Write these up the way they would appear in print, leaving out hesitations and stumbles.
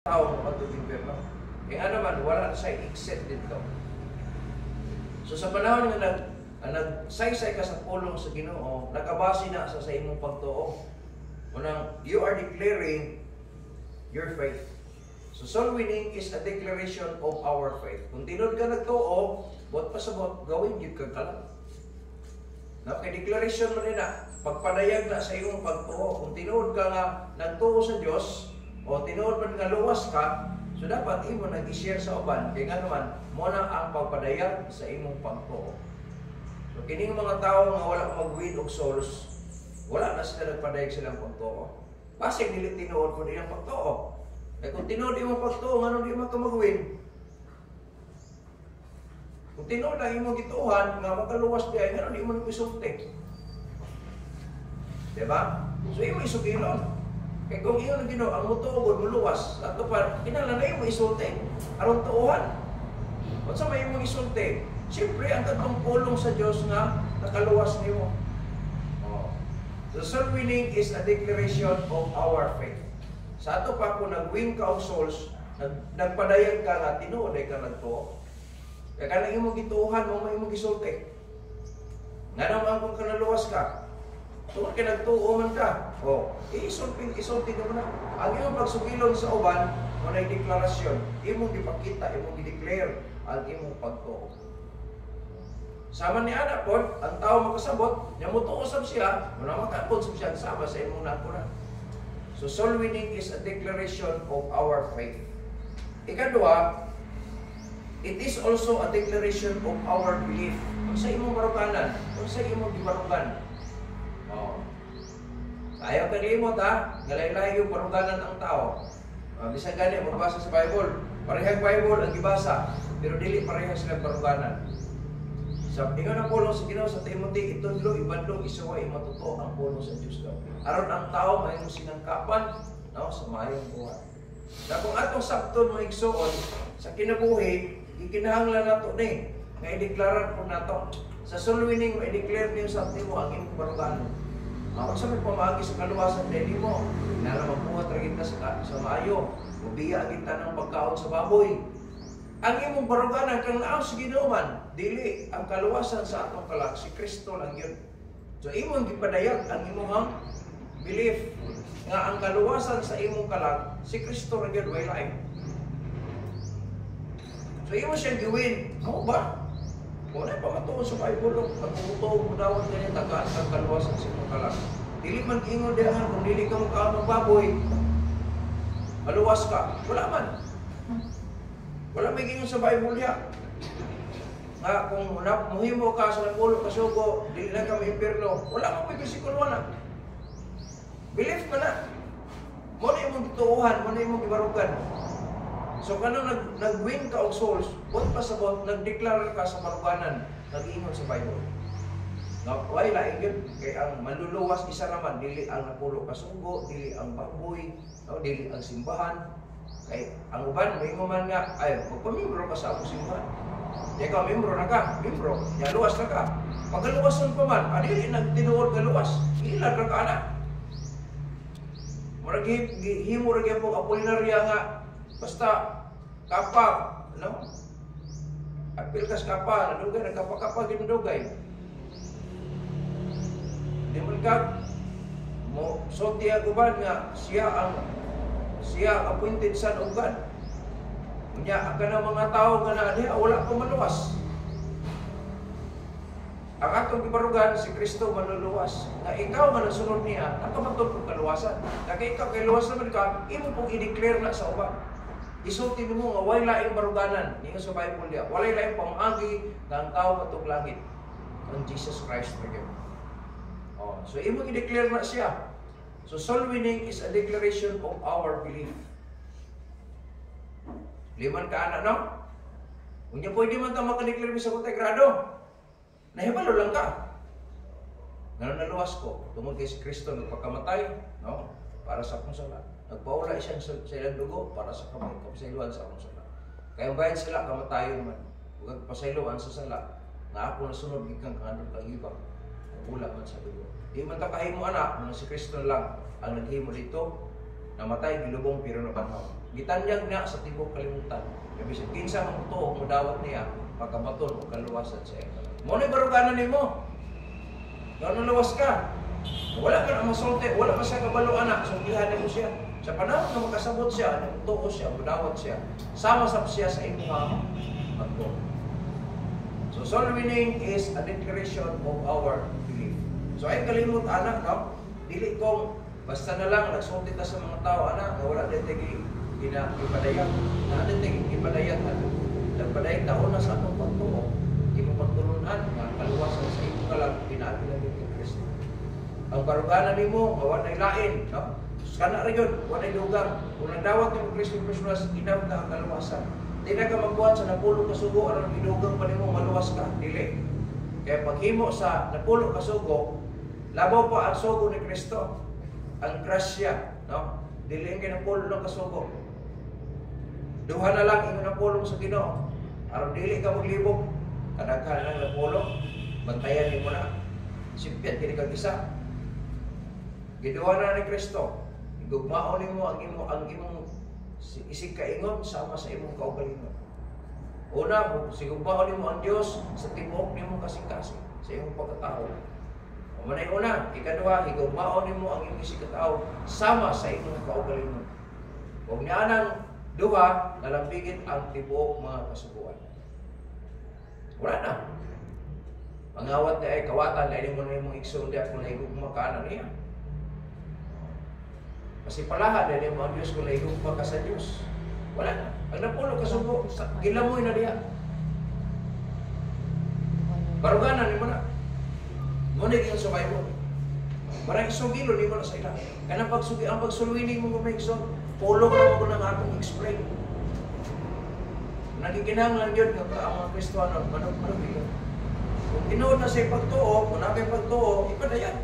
tao makatubing perno. Kaya naman, wala siya exit dito. So sa panahon nga nagsaysay ka sa pulong sa Ginoo, nakabase na sa imong pagtuo. Unang, you are declaring your faith. So soul winning is a declaration of our faith. Kung tinod ka nagtuo, buot pasabot, gawin yun kang kalang. Declaration mo rin na, pagpadayag na sa iyong pagtuo. Kung tinod ka nga nagtuo sa Diyos, o tinod man nga luwas ka, so dapat imo nag-i-share sa uban, kaya nga naman, muna ang pagpadayag sa imong pagtuo. So kining mga tao nga wala mag-win og souls, wala na sila nagpadayag silang pagtuo. Basig dili tinuod ko nilang pagtuo. Eh kung tinuod imong pagtuo, ano di man ka mag-win? Kung tinuod lang imong gituhan, nga makaluwas diay, ano di mo nagpisulti? Diba? So imo isugilon. Kaya kung iyon ang Ginoo, ang mutuogod, muluwas, at pa, kinala na yung isulti. Arong tuuhan. At sa may mong isulti, siyempre, ang katong pulong sa Diyos nga, nakaluwas niyo. Oh. So, soul winning is a declaration of our faith. Sa ato pa, kung nag-win ka of souls, nagpadayag ka nga, tinuod ay ka nagtuo. Kaya ka na imong gituuhan, may imong isulti. Nga naman kung kanaluwas ka, tungkol ka nagtuo man ka, isulti ka mo na. Ang iyong pagsugilon sa uban, kung na deklarasyon, imong dipakita, imong di-declare ang imong pagtuo. Sama ni Ana po, ang tao makasabot, niya mo tuosab siya, muna makapod siya, sama sa imong nakunan. So soul winning is a declaration of our faith. Ikadua, it is also a declaration of our belief. Kung sa imong baruganan, kung sa imong gibarugan, ayaw ka limot ha, galay-lay yung paruganan ng tao. Bisa gani, magbasa sa Bible. Parehang Bible ang gibasa, pero dili parehang silang paruganan. Sa ingon ang pulong sa Ginoo sa Timothy, itudlo, ibadlong, isuway, matuto ang pulong sa Diyos daw. Aron ang tao may sinangkapan, no, sa mayong buhay. Na kung atong sabton mo igsuon, sa kinabuhi, ikinahanglan nato ni, nga i-declare po nato. Sa soul winning, mo i-declare niyo sa mo ang imong paruganan. Kung sa may pamagi sa kaluwasan dili mo, nalaman po nga kita sa maayo, ubiya kita ng pagkaon sa baboy. Ang imong baruganan kang naaw sa Ginoo man, dili ang kaluwasan sa atong kalag, si Kristo lang yun. So imong gipadayag ang imong belief nga ang kaluwasan sa imong kalag, si Kristo lang yun, way lain. So imo siyang giwin, mo ba? Kung na pamatuon sa Bible, pagputuog mo daw ang ganyan, tagaan ang kaluwasan sa imong kalag. Dili man ingon diyan, kung dili ka mukha ng baboy, maluwas ka. Wala man. Wala may ingon sa Bible ya. Nga kung muhimo ka sa napulo kasugo, dili na ka may impierno. Wala man may bersikulo na. Believe ka na. Mo na imong gituuhan, mo na imong gibarugan. So kanang nag-win ka og souls, buot pasabot, nag-declare ka sa baruganan, nag-ingon sa Bible. Why lain yun? Kaya ang manluluwas isa naman, dili ang napulo kasugo, dili ang baboy, dili ang simbahan. Kaya ang uban, may man nga, ay, magpamimbro ka sa akong simbahan. Kaya ka, membro na ka, membro, luwas na ka. Pagkaluwasan pa man, dili nagtinuod ka luwas, ilan ka ka na. Himo rin po Apolinarya nga, basta kapag, no? Apil kas kapal, nadugay, nagkapakapag ginadugay. Di mo likag, mo sotiya guban nga siya appointed son of God. Unya ka ng mga tao nga na diha wala pa maluwas. Ang atong gibarugan si Kristo manluluwas. Nga ikaw nga nasunod niya, nakamatod kong kaluwasan. Kaya ikaw kay luwas naman ka, imo pong i-declare na sa uban. Isulti mo nga walay laing baruganan, ningon sa Bible niya. Walay laing pamagi nga ang tao matug langit. Ang Jesus Christ again. So imo i-declare na siya. So soul winning is a declaration of our belief. Liman ka anak, no? Kung niya pwede man ka makadeclare sa kutay grado, nahibalo lang ka. Ngayon naluwas ko, tungkol kay si Kristo nagpakamatay, no? Para sa akong sala. Nagpaula siya sa ilang dugo para sa kamay, kapasailuan sa akong sala. Kaya bayan sila, kamatayon man. Huwag pasailuan sa sala. Nga ako nasunod, ikang kanandong kang ibang. Nagula man sa dugo. Di man takahimo anak, nang si Kristo lang ang naghimo dito, namatay gilubong pero nabanhaw. Gitanyag na sa tibok kalimutan. Bisag kinsa ang mutuo mo dawat niya pagkabaton o kaluwasan sa iya. Mo ni baruganan nimo. Ngano luwas ka? Wala ka na masulti, wala pa siya kabalo anak, sultihan mo siya. Sa panahon na makasabot siya, nagtuo siya, mudawat siya, sama-sap siya sa imong pagtuo. So soul winning is a declaration of our belief. So ay kalimot anak, no? Dili kong basta na lang nagsulti ta sa mga tao anak, na wala din tigi ipadayan. Na din tigi ipadayan ano. Nagpadayan taon na sa atong pagtuo. Imong pagtulunan nga kaluwasan sa imong kalag pinaagi ni Kristo. Ang baruganan nimo wa nay lain, no? Kana ra gyud, wa nay dugang. Kung nagdawat ni Kristo personas ginam ka ang kaluwasan. Di na ka magbuhat sa napulo ka sugo aron idugang pa nimo maluwas ka, dili. Kaya paghimo sa napulo ka sugo, labaw pa ang sugo ni Kristo. Ang grasya, no? Dili kay napulo lang ka sugo. Duha na lang ingon napulong sa Ginoo. Aron dili ka maglibog, kadaghan lang napulong, bantayan nimo na. Simpyan kini kag isa. Giduha na ni Kristo. Igugmaon nimo ang imong isig kaingon sama sa imong kaugalingon. Una, sigugmaon nimo ang Dios sa tibok nimo kasing-kasing sa imong pagkatao. O manay una, ikaduha, igugmaon nimo ang imong isig katao sama sa imong kaugalingon. Kung nianang duha, nalambigit ang tibok mga kasubuan. Wala na. Pangawat na ay kawatan na mo na imong igsoon di ako na igugma ka na niya. Kasi palaha dahil mo ang Diyos kung naigugma ka sa Diyos. Wala na. Ang napulo kasubo, gilamoy na diya. Baruganan ni mo na. Ngunit yung sabay mo. Marang isugilo ni mo na sa ilang. Kaya ang pagsuluini mo kung may igsoon, pulong lang ko ng akong explain. Nagiginahanglan yun ang mga Kristuano, manok yun. Kung tinuod na sa pagtuo, kung nakay pagtuo, ipadayan.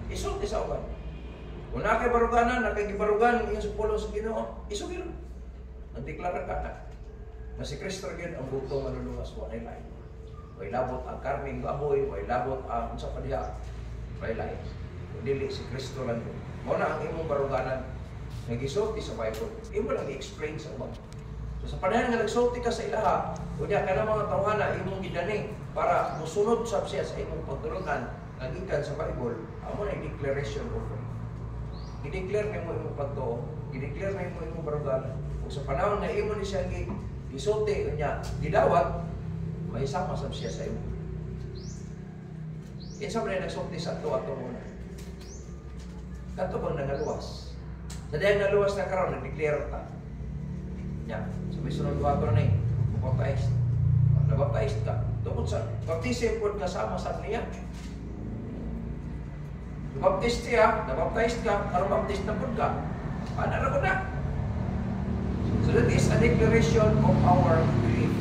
Isulti sa uban. Kung nakay baruganan, nakagibarugan yung sa pulong sa Ginoo, isugilo. Nagdeklara ka na. Na si Kristo rin ang butong manuluwas mo ay lain. Way labot ang karming baboy, way labot ang sa padiha, way lain. Kung dili si Kristo lang yun. Muna ang imong baruganan, nag-isulti sa Bible. Imo lang i-explain sa uban. So sa panahon nga nagsulti ka sa ilaha, kunya ka na mga tawhana imong gidaning para musunod sab siya sa imong pagtulunan nagikan sa Bible, amo na declaration of faith. I-declare mo imong pagtuo, i-declare mo imong baruganan. Kung sa panahon na imo ni siya gisulti unya gidawat, may sama sab siya sa imo. Kinsa man nagsulti sa ato muna. Kato bang nangaluwas? Sa dahil naluwas na karon nag-declare ta. Nya, so may sunod wato na baptized. Nabaptized ka. Tungkol sa baptism po kasama sa niya. Nabaptized siya, nabaptized ka, karon baptized na po ka. Ano na ko na? So that is a declaration of our belief.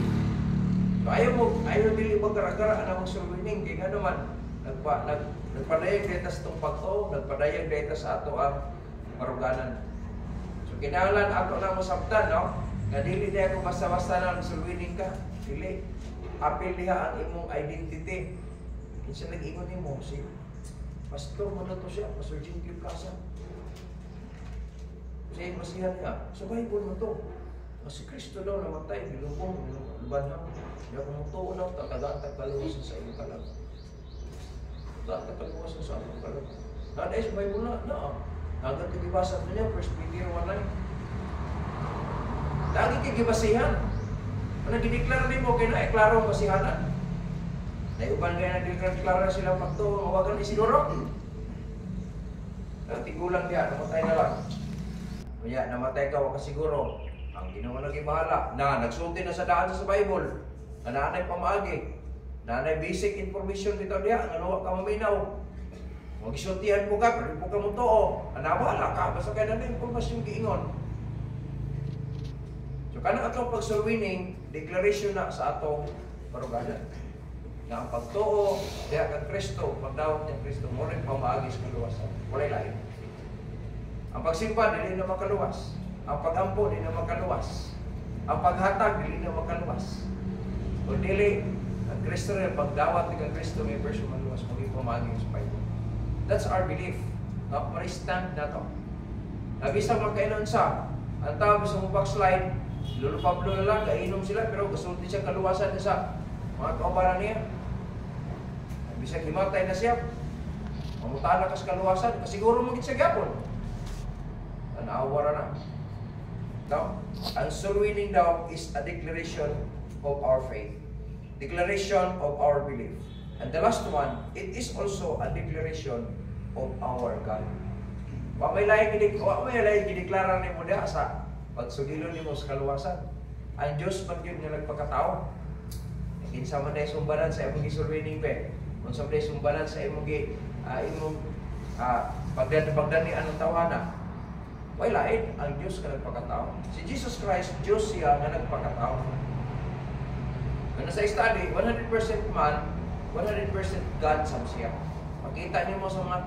So ayaw dili magara-gara ang soul winning kay nga naman nagpadayag data sa itong pagto, nagpadayag data sa ato ang baruganan. So kinahanglan ato na masabtan, no? Nga dili na ako basta-basta na nagsulwining ka. Dili. Apil diha ang imong identity. Kinsa nag-ingon nimo si Pastor mo na to siya, Pastor Jim Casa. Kasi masihan niya, sa Bible mo to. Si Kristo daw namatay, bilubong, lubanhang. Hindi ako mutuunaw, tatagaan kaluwasan sa iyong kalag. Tatagaan kaluwasan sa iyong kalag. Naday sa Bible na. Hanggang kagibasa niya, 1 Peter 1:9. Lagi kay gibasihan. Ano gideklara nimo kay na klaro ang basihanan. Nay uban kay nagdeklara sila pagtuo mawagan ni siguro. Tigulang diya, namatay na lang. Kunya namatay ka wa ka siguro. Ang Ginoo lagi bahala. Na nagsulti na sa daan sa Bible. Nanay pamaagi. Nanay basic information dito diya, ano ka maminaw. Magisultihan mo ka, pero po ka mo tuo. Ana bahala ka basta kay na impormasyon giingon. Kana atong pagsulwining, declaration na sa atong baruganan. Na ang pagtuo, diha kang Kristo, pagdawat ng Kristo, mo rin pamaagi sa kaluwasan. Walay lain. Ang pagsimba, dili na makaluwas. Ang pagampo, dili na makaluwas. Ang paghatag, dili na makaluwas. O dili, ang Kristo rin, pagdawat ng Kristo, may verso maluwas, maging pamaagi sa Bible. That's our belief. Maristand na to. Nabisa magkainon sa. Ang tao bisa mo backslide, Lolo Pablo na lang, kainom sila, pero kasulti siya kaluwasan sa mga kaubaran niya. Bisa himatay na siya. Mamutala ka sa kaluwasan, kasiguro magiging siya gapon. Tanawa na. Now, ang soul winning daw is a declaration of our faith. Declaration of our belief. And the last one, it is also a declaration of our God. Wa may lahi gideklara ni mo diha sa pagsugilon nimo sa kaluwasan. Ang Dios man gyud nga nagpakatao. Kinsa man day sumbaran sa imong gisulwining pe. Unsa man day sumbaran sa imong pagdani anong tawana. Way lain ang Dios nga nagpakatao. Si Jesus Christ, Dios siya nga nagpakatao. Ano sa study, 100% man, 100% God sa siya. Makita niyo mo sa mga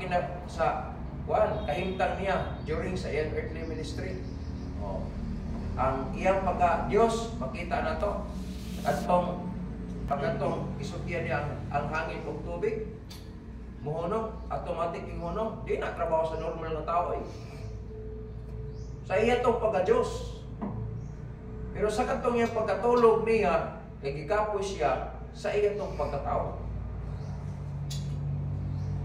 kahimtang niya during sa iyang earthly ministry. Oh. Ang iyang pagka-Diyos, makita na to. At pagkatong isutyan niya ang hangin o tubig, muhunong, automatic yung hunong, di na trabaho sa normal na tao eh. Sa iya itong pagka-Diyos. Pero sa katong iyang pagkatulog niya, kay gikapoy siya sa iya itong pagkatao.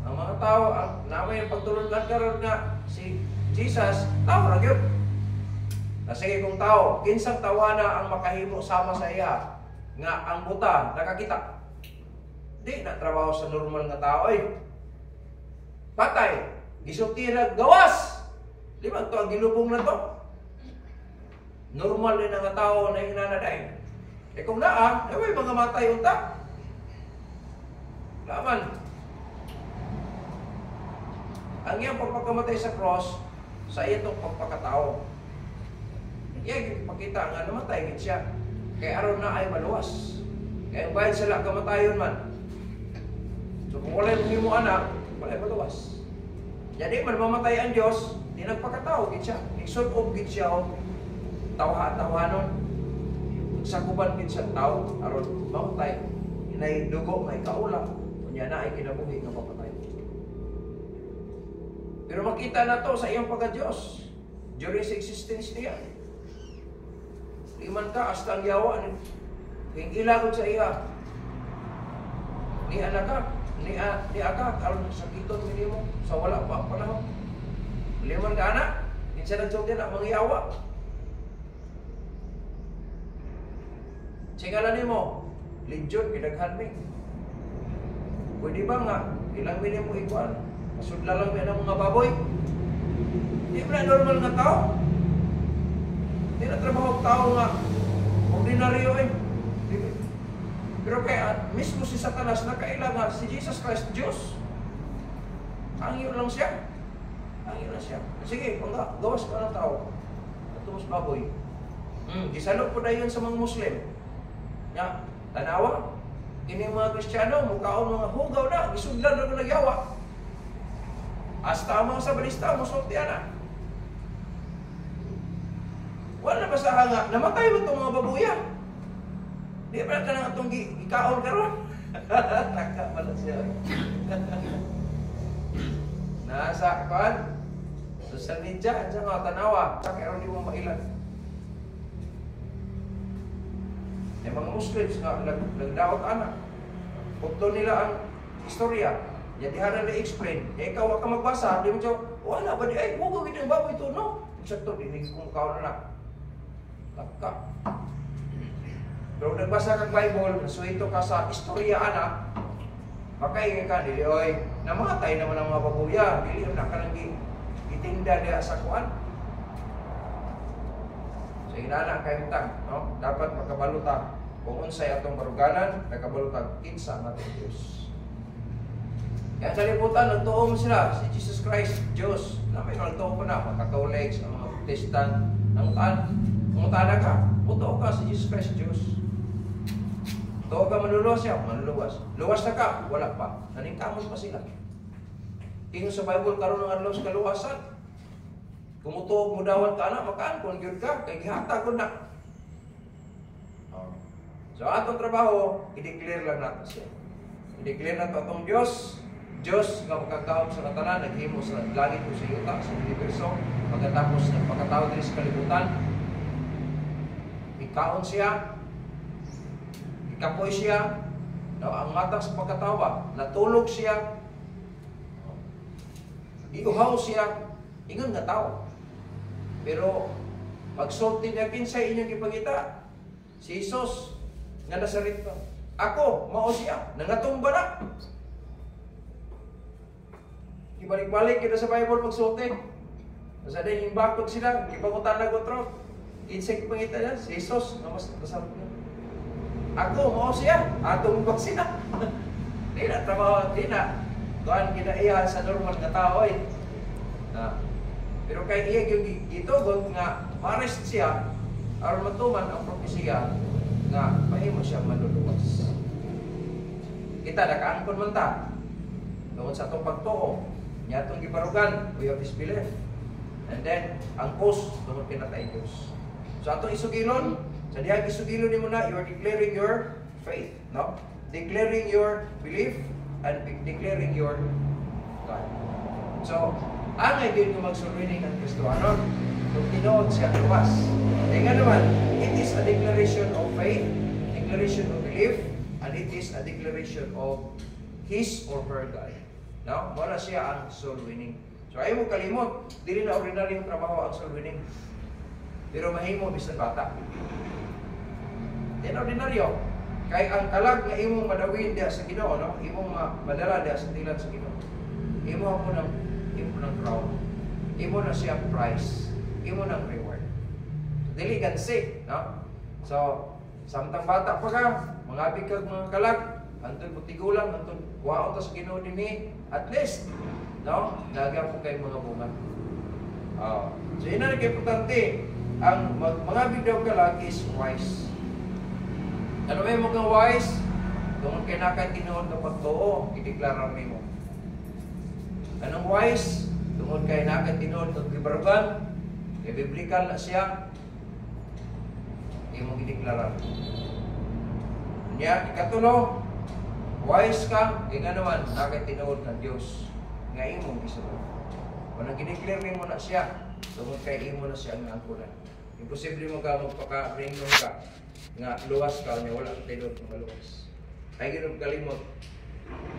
Ang mga tao, namin yung pagtulungan karon nga si Jesus, tao ra gyud. Sige kung tao, kinsang tawana ang makahimo sama sa iya nga ang buta nakakita. Di na trabaho sa normal nga tao eh. Patay, gisultira gawas. Limang to ang gilubong na to. Normal din nga tao na hinanaday. Eh kung naa, may mga matay unta. Laman. Ang iyang pagpakamatay sa cross, sa itong pagpakatao. Iyang ipakita nga namatay gid siya. Kaya aron na ay maluwas. Kaya ang bayad sila kamatayon man. So kung wala yung mo anak, wala maluwas. Jadi man mamatay ang Diyos, di nagpakatao gid siya. Igsunob gid siya o tawha-tawhanon. Sakuban gid siya tao aron mamatay. Inay dugo may kaula. Kunya na ay kinabuhi nga papatay. Pero makita na to sa iyang pagka-Diyos during sa existence niya. Iman ka, hasta ang yawa, yung ilagod sa iya. Ni anak ka, ni aka, karon sakiton minimo, sa wala pa panahon. Liman ka anak, minsan nagsugyan na, mga yawa. Singalan ni mo, legion, pinaghan mi. Pwede ba nga, ilang minimo ikuan? Masudla lang yan ang mga baboy. Hindi ba normal nga tao? Hindi na trabaho tao nga ordinaryo eh. Pero kaya mismo si Satanas na kailangan si Jesus Christ Diyos. Angyo lang siya. Angyo lang siya. Sige, gawas ka ng tao. At mas baboy. Gisalok po na yun sa mga Muslim. Ya, tanawa. Ini mga Kristiyano, mukhaon mga hugaw na. Gisudlan na ko nagyawa. Hasta mga sabalista, musultian na. Wala ba sa hanga? Namatay mo itong mga babuya? Di ba ka na itong ikaon karon? Taka pala siya. Nasa kan? Social media, dyan nga tanawa. Sa karon di mo mailan. Yung mga Muslims nga, nagdaot anak. Punto nila ang istorya. Jadi harap na-explain. Eh, ikaw ka magbasa, di mo siya, wala ba di, ay, huwag gawin yung baboy ito, no? Eksakto, dinig kung ikaw na lang. Taka. Pero nagbasa kang Bible, so ito ka sa istorya, anak, makaingin ka, dili, oy, namatay naman ang mga babuya, dili, na ka nang itinda niya sa kuan. So, inaanak kayong tang, no? Dapat makabalutan. Kung unsay atong baruganan, nakabalutan, kinsa natin Diyos. Kaya sa liputan, nagtuo mo sila, si Jesus Christ, Diyos. May nagtuo ko na, mga Catholics, mga Protestant, nangutan ka, mutuo ka si Jesus Christ, Diyos. Tuo ka manuluwas siya, manuluwas. Luwas na ka, wala pa. Naningkamot pa sila. Tingin sa Bible, karoon ng adlaw sa kaluwasan. Kumutuog mo dawat ka na, makaan, kung yun ka, kay gihata ko na. So, atong trabaho, i-declare lang natin siya. I-declare natin atong Diyos, Diyos nga makakaon sa katanan, naghimo sa langit o sa yuta, sa universo, pagkatapos ng pagkatao din sa kalibutan, ikaon siya, ikapoy siya, no, ang matang sa pagkatawa, natulog siya, iuhaw siya, ingon nga tao. Pero pagsulti niya kinsay inyong ipagita, si Jesus nga nasarito. Ako, mao siya, nangatumba na. Ibalik-balik kita sa Bible pagsulti. Sa din yung bakod sila, ipagutan na gotro. Kinsay ipagita niya, si Jesus nga mas nasarito niya. Ako, mao siya, atong ba siya. Di na, trabaho, di na. Doon kinaiya sa normal nga tao eh. Pero kay iya yung gitugot nga marest siya aron matuman ang propesiya nga mahimo siya manluluwas. Kita nakaangkon man ta tungod sa atong pagtuo nya atong gibarugan, we have this belief. And then ang cause tungod kinatay Dios. So atong isugilon, sa diha isugilon nimo na, you are declaring your faith, no? Declaring your belief and declaring your God. So, ang idea ng magsulwining ng Kristohanon, kung tinuod siya luwas. E nga naman, it is a declaration of faith, declaration of belief, and it is a declaration of his or her God. No? Wala siya ang soul winning. So, ayaw mo kalimot, dili na ordinaryong trabaho ang soul winning. Pero mahimo bisan bata. Yan ordinaryo. Kay ang kalag nga imong madawin diha sa Ginoo, no? Imong madala diha sa tilan sa Ginoo. Imo ng crown. Imo na siya prize. Imo ng reward. Dili gansi, no? So, samtang bata pa ka, mga bigkag mga kalag, antod butigulang, antod kuhaon ta sa Ginoo dinhi, at least, no? Lagyan po kay mga bunga. So, ina na kay importante, ang mga bigdaw kalag is wise. Ano may mga wise? Tungkol kay nakatinuod na pagtuo, ideklara mo. Anong wise? Tungkol kay nakatinuod na gibarugan, kay biblikal na siya, imong ideklara. Kanya, ikatulo, wise ka, kaya nga naman, nakatinuod na Diyos, nga imong gisunod. Kung nag-declare mo na siya, tungkol kay imo na siya ang angkulan. Imposible mo ka magpaka-ringong ka, nga luwas ka niya, wala kang tinod ng maluwas. Ay gano'n kalimot,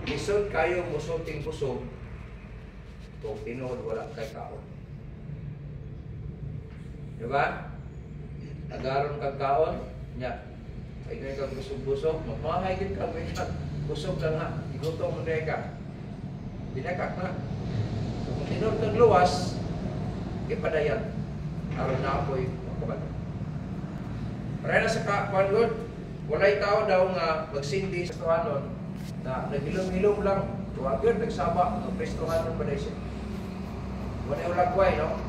lisod kayo musulting pusog, kung tinod wala kay kaon. Diba? Agaron kang kaon, niya, ay gano'n kang busog-busog, magmahagin ka, may busog lang ha, igutom mo na ka, dinakak na. So, kung tinod kang luwas, ipadayan, aron na apoy magkabato. Para na sa kapanlod, walay tao daw nga magsindi sa Kristohanon na naghilom-hilom lang. Tuwag yun, nagsaba ng Kristohanon ba na siya? Walay ulagway, no?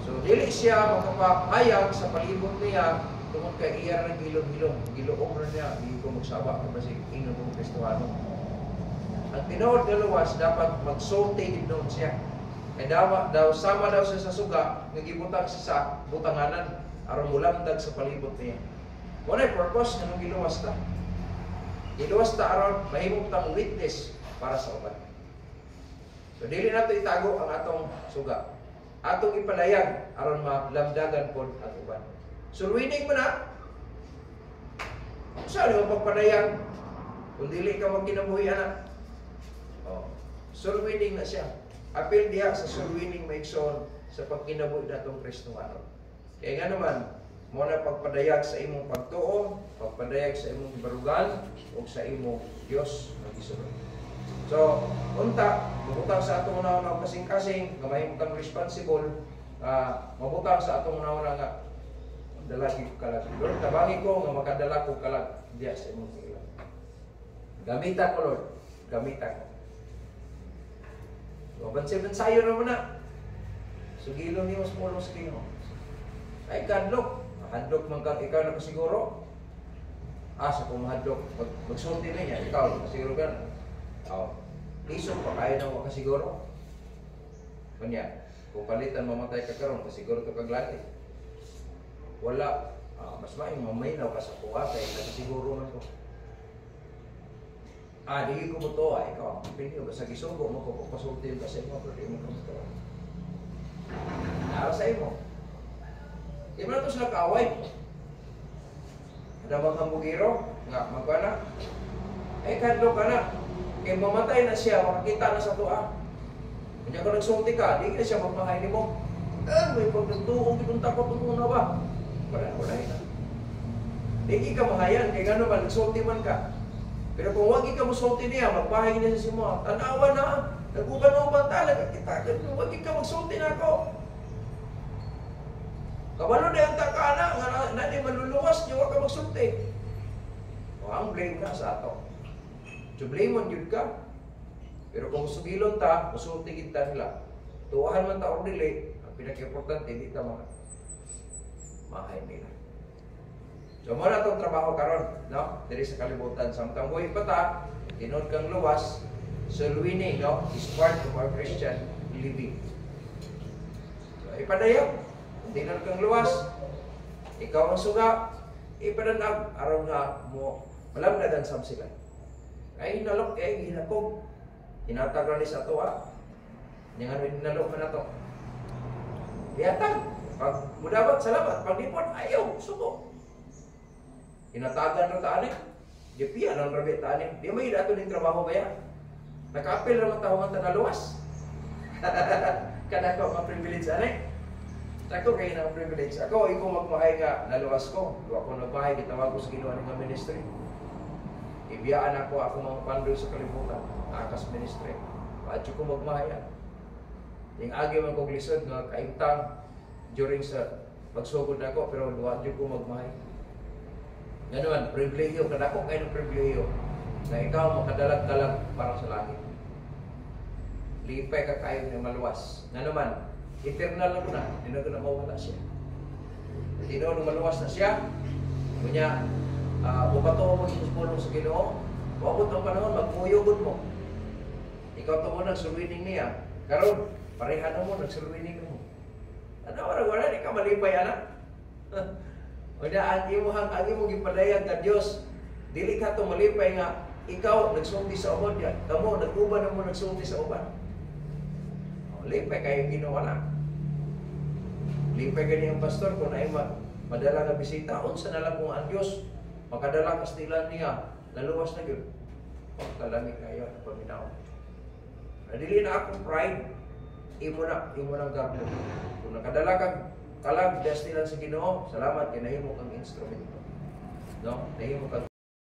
So, dili siya makapahayag sa palibot niya tungkol kay iya ng hilom-hilom. Giloong na niya, hindi ko magsaba kung kasi ino ng Kristohanon. Ang tinuod na luwas, dapat magsulti doon siya. Kaya daw, sama daw siya sa suga, nagibutang siya sa butanganan. Aron mulamdag sa palibot niya. Walay purpose nga nung giluwas ta. Giluwas ta aron mahimong tang witness para sa uban. So dili nato itago ang atong suga. Atong ipalayag aron malamdagan pod ang uban. So winning mo na. Saan mo pagpalayag? Kung dili ka magkinabuhi ana. Soul winning na siya. Apil diha sa soul winning maigsoon sa pagkinabuhi natong Kristohanon. Kaya nga naman, muna pagpadayag sa imong pagtuo, pagpadayag sa imong barugan, o sa imong Diyos na gisunod. So, unta, mabutang sa atong una-una kasing-kasing, gamay mo kang responsible, mabutang sa atong una-una nga, dalagi ko kalag. Lord, tabangi ko nga makadala ko kalag diya sa imong pagkilang. Gamita ko, Lord. Gamita ko. So, bansi-bansayo naman na. Sugilo niyo mas mulong sa Ginoo. Ay, kadlok. Hadlok man kang ikaw na kasiguro. Sa kung hadlok, magsulti na niya, ikaw, kasiguro ka na. Lisong pa kaya na makasiguro. Kanya, kung palitan mamatay ka karon, kasiguro ito kaglaki. Wala. Mas maing mamaynaw ka sa kuha, kaya nakasiguro man ko. Di ko mo to, ikaw, pinyo, basta gisugo mo ko, pasulti yung kasi mo, pero di mo ko mo to. Nara sa imo. Di mo na ito sila kaaway. Ada bang hambugiro, nga, magkana. Kadlo ka na. Kaya mamatay na siya, makakita na sa tuwa. Kanya ko nagsulti ka, di ka siya magmahay ni mo. May pagdagtuong, ipunta ko itong una ba? Wala na. Di ka mahayan, kaya nga naman, nagsulti man ka. Pero kung wag ka musulti niya, magbahay na siya mo. Tanawa na, nag-uban-uban talaga kita. Wag ka magsulti na ako. Kabalo na yung takana, nga na maluluwas niya, wag ka magsulti. O ang blame na sa ato. So blame on yun ka. Pero kung sugilon ta, musulti kita nila. Tuwahan man ta or dili, ang pinaka-importante, hindi ta mahay nila. So, mo na itong trabaho karon, no? Diri sa kalibutan. Samtang buhay pa ta, tinod kang luwas, soul winning, no? Is part of our Christian living. So, ipadayaw. Tinod kang luwas, ikaw ang suga, ipadanag, araw nga mo, malamnagan sam sila. Ay, hinalok, hinakog. Hinatagal ni sa tuwa. Yang hinalok na to. Iyatag. Pag mudabat, salamat. Pag dipon, ayaw, suko. Inatagan ng taanik. Di piya ng rabi taanik. Di may dato ng trabaho ba yan? Naka-apel naman tawangan ta na luwas. Kada ko ang privilege anik. Ako kayo ng privilege. Ako, ikaw magmahay nga na luwas ko. Dua ko nagmahay, gitawag ko sa ginawa ng ministry. Ibiyaan ako mga pando sa kalibutan. Akas ministry. Paadyo ko magmahay yan. Yung agi man kong lisod nga kaimtang during sa pagsugod na ako, pero paadyo ko magmahay. Ganon, pribilehiyo, kadako kayo ng pribilehiyo na ikaw makadalag-dalag para sa langit. Lipay ka kayo ng maluwas. Nga naman, eternal na muna, hindi na ko na mawala siya. Hindi na maluwas na siya, kunya, bukato mo inuspulong sa Ginoo, wabot ang panahon, magpuyugod mo. Ikaw ito mo nagsulwining niya, karon parehan mo, nagsulwining mo. Ano, wala, di ka malipay, anak. O na, ang imo gipadayag ka Diyos, dili ka ito malipay nga, ikaw nagsulti sa uban yan. Kamo, nag-uban na mo nagsulti sa uban. O, lipay kayong ginawa na. Lipay ganyan ang pastor, kung na madala na bisita, unsa na lang kung ang Diyos, makadala kastilan niya, naluwas na yun. O, kalamig kayo, paminaw. Nadili na akong pride, imo na gablo. Kung nakadala kang kalag, destilan sa Ginoo, salamat, kaya nahimo kang instrumento. No? Nahimo kang